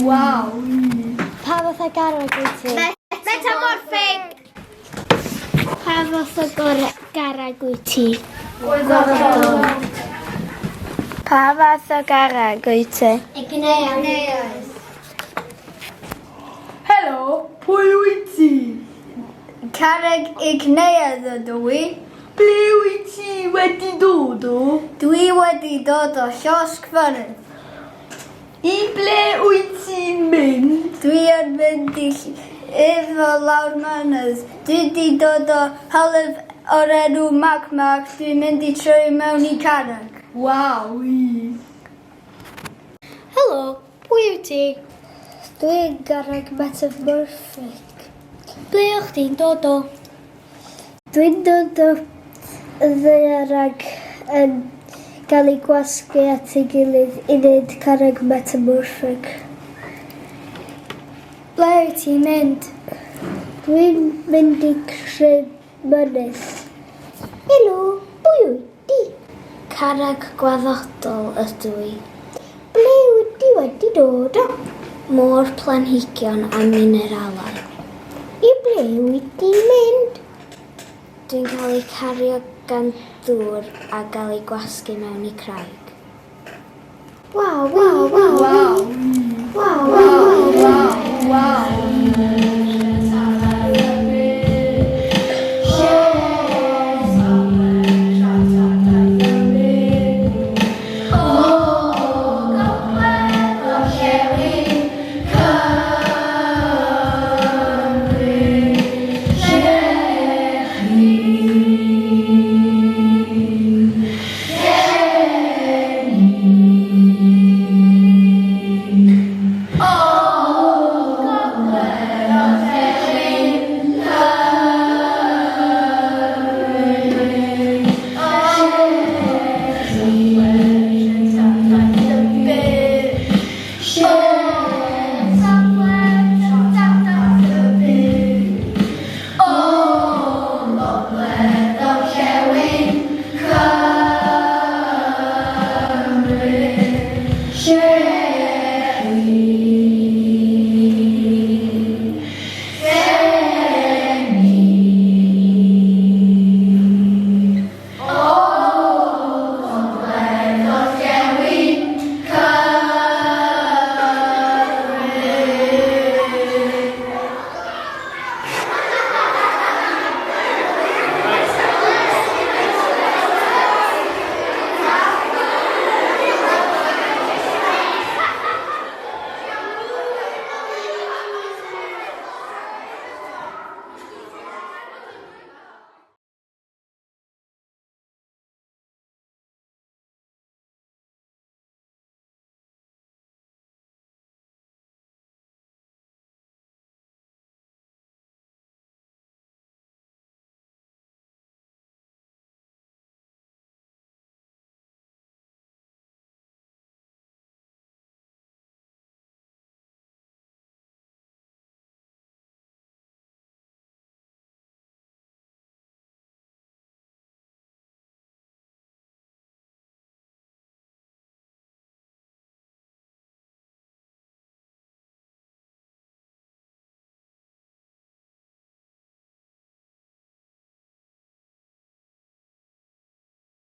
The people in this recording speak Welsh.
Waw. Pa fath o garreg wyt ti? Metamorffig. Pa fath o garreg wyt ti? Gweithdai. Pa fath o garreg wyt ti? Gyfleoedd. Helo, pwy wyt ti? Carreg Igneuedd ydw i. Ble wyt ti wedi dod o? Dwi wedi dod o llosg fynydd. I ble wyt ti'n mynd? Dwi yn mynd i efo lawr mynydd. Dwi wedi dod o halef o'r enw Macmac. Dwi'n mynd i troi mewn i carreg. Waw. Helo, pwy yw ti? Dwi'n garreg metamorphic. Ble o'ch ti'n dod o? Dwi'n dod o ddaearag yn gael ei gwasgu at ei gilydd i wneud carreg metamorphic. Ble wyt ti'n mynd? Dwi'n mynd i creu mynydd. Helo, pwy wyt ti? Carreg gwaddodol ydw i. Ble wyt ti wedi dod o? Môr planhigion a mineralau. I ble wyt ti'n mynd? Dwi'n cael ei cario gan ddŵr a gael ei gwasgu mewn i craig. Waw.